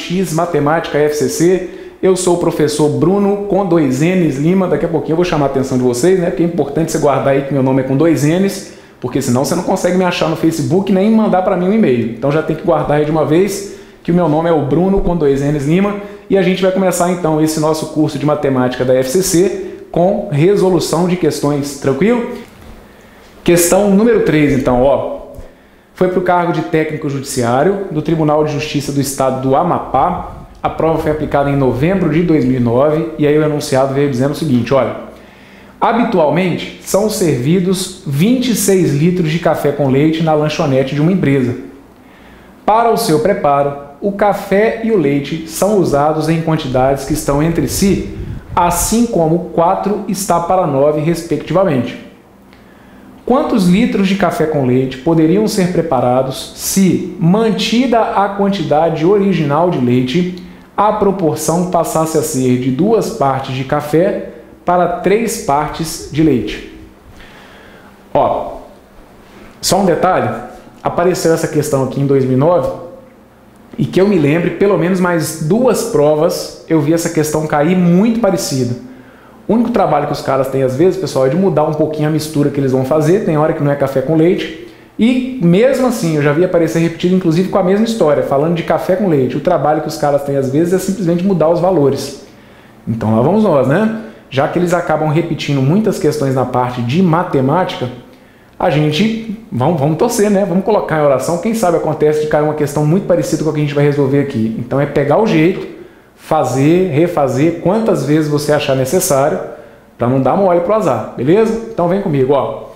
X Matemática FCC. Eu sou o professor Bruno com 2 N's Lima. Daqui a pouquinho eu vou chamar a atenção de vocês, né? Porque é importante você guardar aí que meu nome é com 2 N's, porque senão você não consegue me achar no Facebook nem mandar para mim um e-mail. Então já tem que guardar aí de uma vez que o meu nome é o Bruno com 2 N's Lima. E a gente vai começar então esse nosso curso de matemática da FCC com resolução de questões, tranquilo? Questão número 3, então, ó. Foi para o cargo de técnico judiciário do Tribunal de Justiça do Estado do Amapá. A prova foi aplicada em novembro de 2009 e aí o enunciado veio dizendo o seguinte, olha. Habitualmente são servidos 26 litros de café com leite na lanchonete de uma empresa. Para o seu preparo, o café e o leite são usados em quantidades que estão entre si, assim como 4 está para 9, respectivamente. Quantos litros de café com leite poderiam ser preparados se, mantida a quantidade original de leite, a proporção passasse a ser de 2 partes de café para 3 partes de leite? Ó, só um detalhe, apareceu essa questão aqui em 2009, e que eu me lembre, pelo menos mais 2 provas, eu vi essa questão cair muito parecida. O único trabalho que os caras têm às vezes, pessoal, é de mudar um pouquinho a mistura que eles vão fazer, tem hora que não é café com leite, e mesmo assim, eu já vi aparecer repetido, inclusive com a mesma história, falando de café com leite. O trabalho que os caras têm às vezes é simplesmente mudar os valores. Então lá vamos nós, né? Já que eles acabam repetindo muitas questões na parte de matemática, a gente, vamos torcer, né? Vamos colocar em oração, quem sabe acontece de cair uma questão muito parecida com a que a gente vai resolver aqui. Então é pegar o jeito, fazer, refazer quantas vezes você achar necessário, para não dar mole pro azar, beleza? Então vem comigo, ó.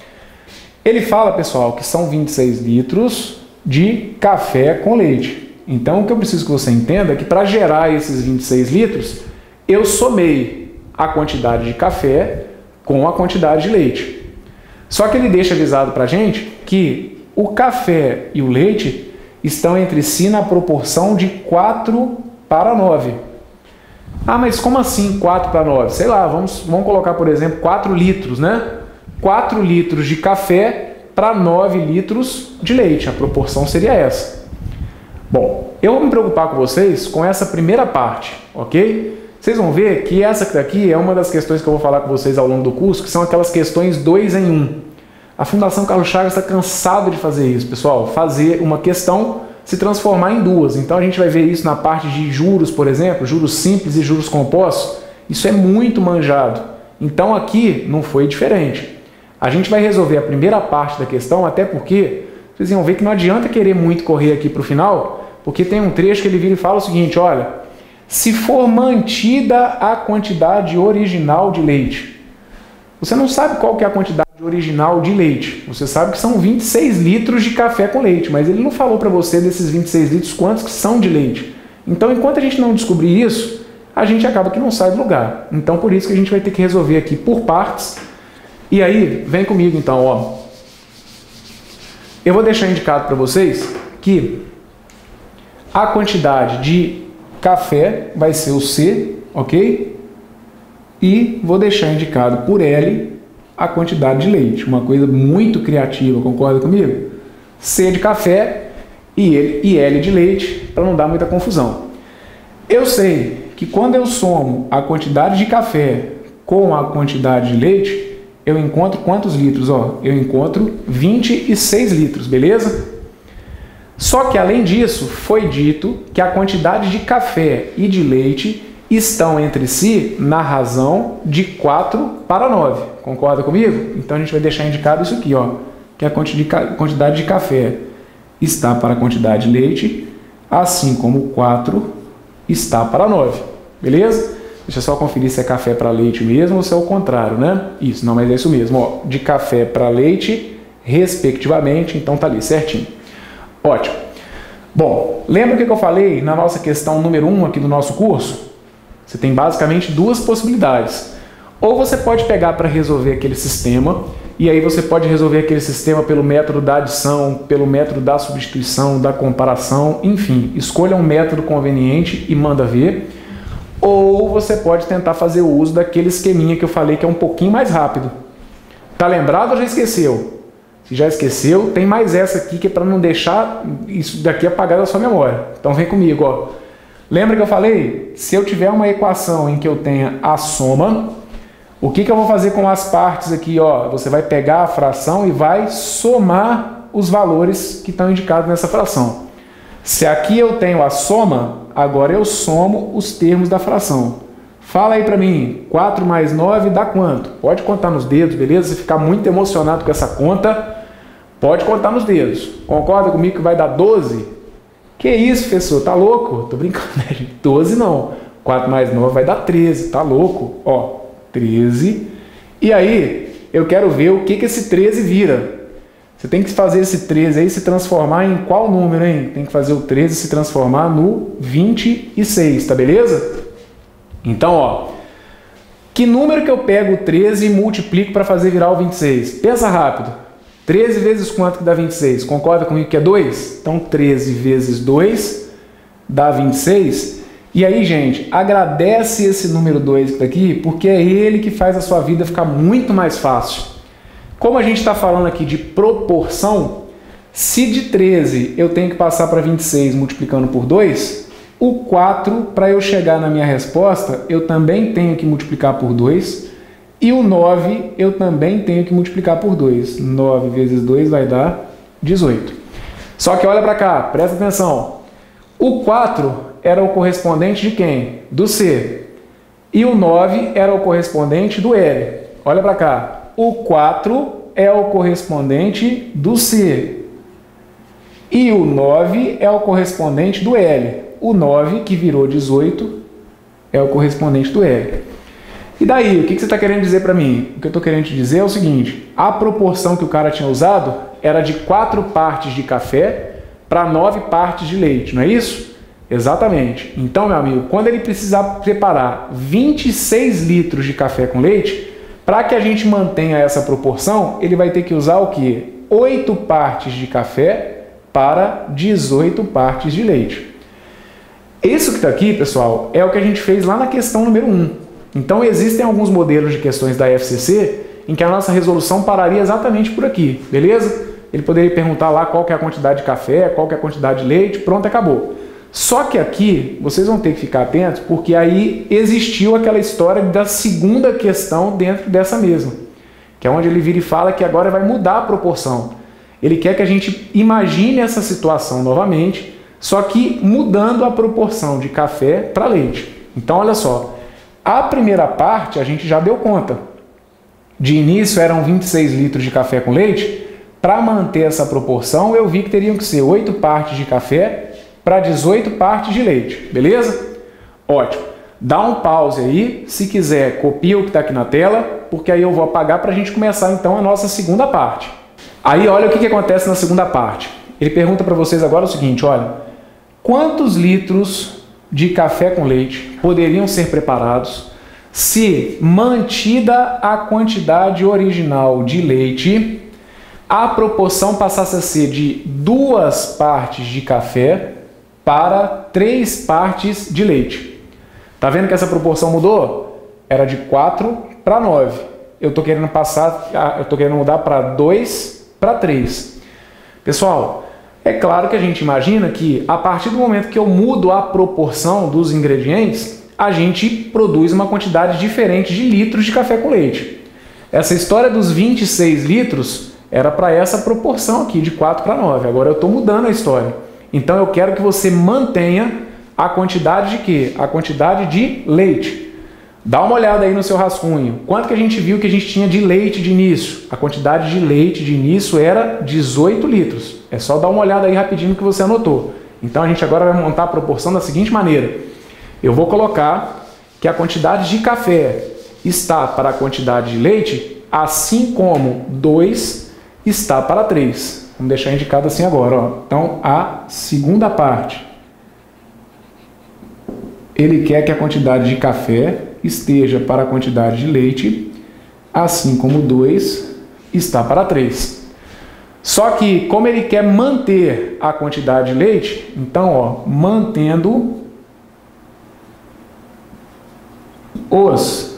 Ele fala, pessoal, que são 26 litros de café com leite. Então o que eu preciso que você entenda é que para gerar esses 26 litros, eu somei a quantidade de café com a quantidade de leite. Só que ele deixa avisado para a gente que o café e o leite estão entre si na proporção de 4 para 9. Ah, mas como assim 4 para 9? Sei lá, vamos colocar, por exemplo, 4 litros, né? 4 litros de café para 9 litros de leite. A proporção seria essa. Bom, eu vou me preocupar com vocês com essa primeira parte, ok? Vocês vão ver que essa daqui é uma das questões que eu vou falar com vocês ao longo do curso, que são aquelas questões 2 em 1. A Fundação Carlos Chagas está cansado de fazer isso, pessoal. Fazer uma questão se transformar em 2. Então a gente vai ver isso na parte de juros, por exemplo, juros simples e juros compostos. Isso é muito manjado. Então aqui não foi diferente. A gente vai resolver a primeira parte da questão, até porque vocês vão ver que não adianta querer muito correr aqui para o final, porque tem um trecho que ele vira e fala o seguinte, olha... Se for mantida a quantidade original de leite, você não sabe qual que é a quantidade original de leite. Você sabe que são 26 litros de café com leite, mas ele não falou para você desses 26 litros quantos que são de leite. Então, enquanto a gente não descobrir isso, a gente acaba que não sai do lugar. Então, por isso que a gente vai ter que resolver aqui por partes. E aí, vem comigo então, ó. Eu vou deixar indicado para vocês que a quantidade de café vai ser o C, ok? E vou deixar indicado por L a quantidade de leite. Uma coisa muito criativa, concorda comigo? C de café e L de leite, para não dar muita confusão. Eu sei que quando eu somo a quantidade de café com a quantidade de leite, eu encontro quantos litros? Ó, eu encontro 26 litros, beleza? Só que, além disso, foi dito que a quantidade de café e de leite estão entre si na razão de 4 para 9. Concorda comigo? Então, a gente vai deixar indicado isso aqui, ó, que a quantidade de café está para a quantidade de leite, assim como 4 está para 9. Beleza? Deixa eu só conferir se é café para leite mesmo ou se é o contrário, né? Isso, não, mas é isso mesmo, ó, de café para leite, respectivamente, então tá ali, certinho. Ótimo. Bom, lembra o que eu falei na nossa questão número 1 aqui do nosso curso? Você tem basicamente 2 possibilidades. Ou você pode pegar para resolver aquele sistema, e aí você pode resolver aquele sistema pelo método da adição, pelo método da substituição, da comparação, enfim, escolha um método conveniente e manda ver. Ou você pode tentar fazer o uso daquele esqueminha que eu falei que é um pouquinho mais rápido. Tá lembrado ou já esqueceu? Se já esqueceu, tem mais essa aqui que é para não deixar isso daqui apagado da sua memória. Então vem comigo, ó. Lembra que eu falei? Se eu tiver uma equação em que eu tenha a soma, o que eu vou fazer com as partes aqui? Ó? Você vai pegar a fração e vai somar os valores que estão indicados nessa fração. Se aqui eu tenho a soma, agora eu somo os termos da fração. Fala aí para mim, 4 mais 9 dá quanto? Pode contar nos dedos, beleza? Se ficar muito emocionado com essa conta, pode contar nos dedos. Concorda comigo que vai dar 12? Que isso, professor? Tá louco? Tô brincando, né, gente? 12 não. 4 mais 9 vai dar 13, tá louco? Ó, 13. E aí, eu quero ver o que esse 13 vira. Você tem que fazer esse 13 aí se transformar em qual número, hein? Tem que fazer o 13 se transformar no 26, tá beleza? Então, ó, que número que eu pego o 13 e multiplico para fazer virar o 26? Pensa rápido. 13 vezes quanto que dá 26? Concorda comigo que é 2? Então, 13 vezes 2 dá 26. E aí, gente, agradece esse número 2 que está aqui, porque é ele que faz a sua vida ficar muito mais fácil. Como a gente está falando aqui de proporção, se de 13 eu tenho que passar para 26 multiplicando por 2, o 4, para eu chegar na minha resposta, eu também tenho que multiplicar por 2. E o 9 eu também tenho que multiplicar por 2. 9 vezes 2 vai dar 18. Só que olha para cá, presta atenção. O 4 era o correspondente de quem? Do C. E o 9 era o correspondente do L. Olha para cá. O 4 é o correspondente do C. E o 9 é o correspondente do L. O 9, que virou 18, é o correspondente do L. E daí, o que você está querendo dizer para mim? O que eu estou querendo te dizer é o seguinte, a proporção que o cara tinha usado era de 4 partes de café para 9 partes de leite, não é isso? Exatamente. Então, meu amigo, quando ele precisar preparar 26 litros de café com leite, para que a gente mantenha essa proporção, ele vai ter que usar o quê? 8 partes de café para 18 partes de leite. Isso que está aqui, pessoal, é o que a gente fez lá na questão número 1. Então, existem alguns modelos de questões da FCC em que a nossa resolução pararia exatamente por aqui, beleza? Ele poderia perguntar lá qual que é a quantidade de café, qual que é a quantidade de leite, pronto, acabou. Só que aqui, vocês vão ter que ficar atentos, porque aí existiu aquela história da segunda questão dentro dessa mesma, que é onde ele vira e fala que agora vai mudar a proporção. Ele quer que a gente imagine essa situação novamente, só que mudando a proporção de café para leite. Então, olha só, a primeira parte a gente já deu conta. De início eram 26 litros de café com leite. Para manter essa proporção, eu vi que teriam que ser 8 partes de café para 18 partes de leite, beleza? Ótimo. Dá um pause aí, se quiser copia o que está aqui na tela, porque aí eu vou apagar para a gente começar então a nossa segunda parte. Aí olha o que acontece na segunda parte. Ele pergunta para vocês agora o seguinte, olha, quantos litros de café com leite poderiam ser preparados se mantida a quantidade original de leite, a proporção passasse a ser de 2 partes de café para 3 partes de leite. Tá vendo que essa proporção mudou? Era de 4 para 9. Eu estou querendo mudar para 2 para 3. Pessoal, é claro que a gente imagina que a partir do momento que eu mudo a proporção dos ingredientes, a gente produz uma quantidade diferente de litros de café com leite. Essa história dos 26 litros era para essa proporção aqui, de 4 para 9. Agora eu estou mudando a história. Então eu quero que você mantenha a quantidade de quê? A quantidade de leite. Dá uma olhada aí no seu rascunho. Quanto que a gente viu que a gente tinha de leite de início? A quantidade de leite de início era 18 litros. É só dar uma olhada aí rapidinho que você anotou. Então a gente agora vai montar a proporção da seguinte maneira. Eu vou colocar que a quantidade de café está para a quantidade de leite, assim como 2 está para 3. Vamos deixar indicado assim agora. Ó. Então, a segunda parte. Ele quer que a quantidade de café esteja para a quantidade de leite, assim como 2 está para 3. Só que, como ele quer manter a quantidade de leite, então, ó, mantendo os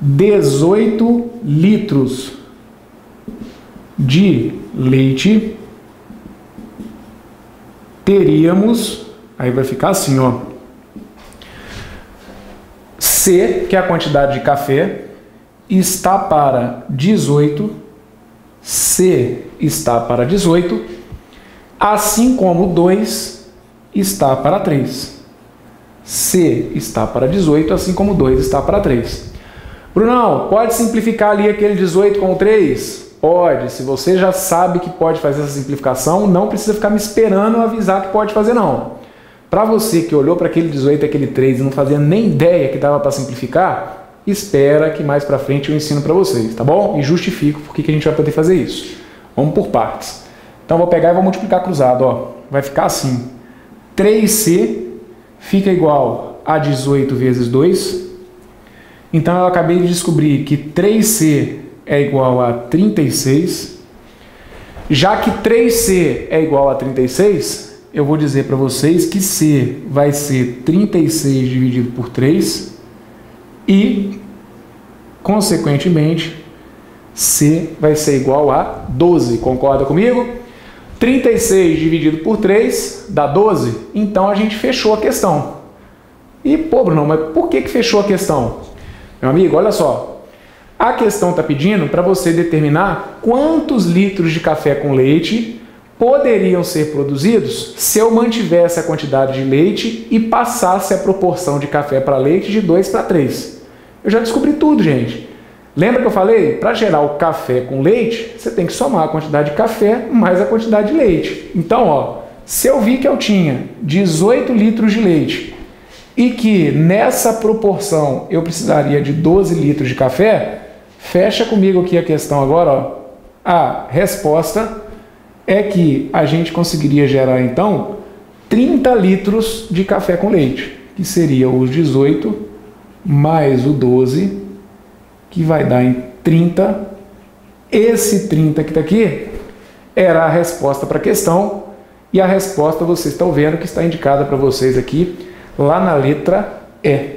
18 litros de leite, teríamos, aí vai ficar assim, ó, C, que é a quantidade de café, está para 18, C está para 18, assim como 2 está para 3. C está para 18, assim como 2 está para 3. Brunão, pode simplificar ali aquele 18 com o 3? Pode. Se você já sabe que pode fazer essa simplificação, não precisa ficar me esperando avisar que pode fazer não. Para você que olhou para aquele 18 e aquele 3 e não fazia nem ideia que dava para simplificar, espera que mais para frente eu ensino para vocês, tá bom? E justifico por que a gente vai poder fazer isso. Vamos por partes. Então vou pegar e vou multiplicar cruzado, ó. Vai ficar assim. 3C fica igual a 18 vezes 2. Então eu acabei de descobrir que 3C é igual a 36. Já que 3C é igual a 36, eu vou dizer para vocês que C vai ser 36 dividido por 3 e, consequentemente, C vai ser igual a 12. Concorda comigo? 36 dividido por 3 dá 12, então a gente fechou a questão. E, pô, Bruno, mas por que fechou a questão? Meu amigo, olha só. A questão está pedindo para você determinar quantos litros de café com leite poderiam ser produzidos se eu mantivesse a quantidade de leite e passasse a proporção de café para leite de 2 para 3. Eu já descobri tudo, gente. Lembra que eu falei? Para gerar o café com leite, você tem que somar a quantidade de café mais a quantidade de leite. Então, ó, se eu vi que eu tinha 18 litros de leite e que nessa proporção eu precisaria de 12 litros de café, fecha comigo aqui a questão agora, ó. A resposta é que a gente conseguiria gerar, então, 30 litros de café com leite, que seria os 18 mais o 12, que vai dar em 30. Esse 30 que está aqui era a resposta para a questão, e a resposta vocês estão vendo que está indicada para vocês aqui, lá na letra E.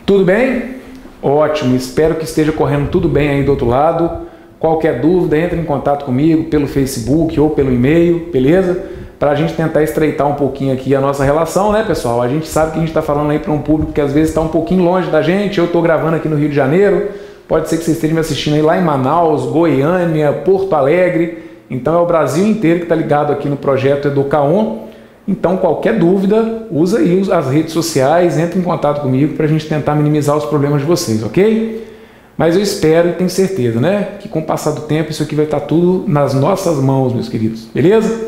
Tudo bem? Ótimo, espero que esteja correndo tudo bem aí do outro lado. Qualquer dúvida, entre em contato comigo pelo Facebook ou pelo e-mail, beleza? Para a gente tentar estreitar um pouquinho aqui a nossa relação, né, pessoal? A gente sabe que a gente está falando aí para um público que às vezes está um pouquinho longe da gente. Eu estou gravando aqui no Rio de Janeiro, pode ser que vocês estejam me assistindo aí lá em Manaus, Goiânia, Porto Alegre. Então é o Brasil inteiro que está ligado aqui no projeto Educaon. Então qualquer dúvida, usa aí as redes sociais, entre em contato comigo para a gente tentar minimizar os problemas de vocês, ok? Mas eu espero e tenho certeza, né, que com o passar do tempo isso aqui vai estar tudo nas nossas mãos, meus queridos, beleza?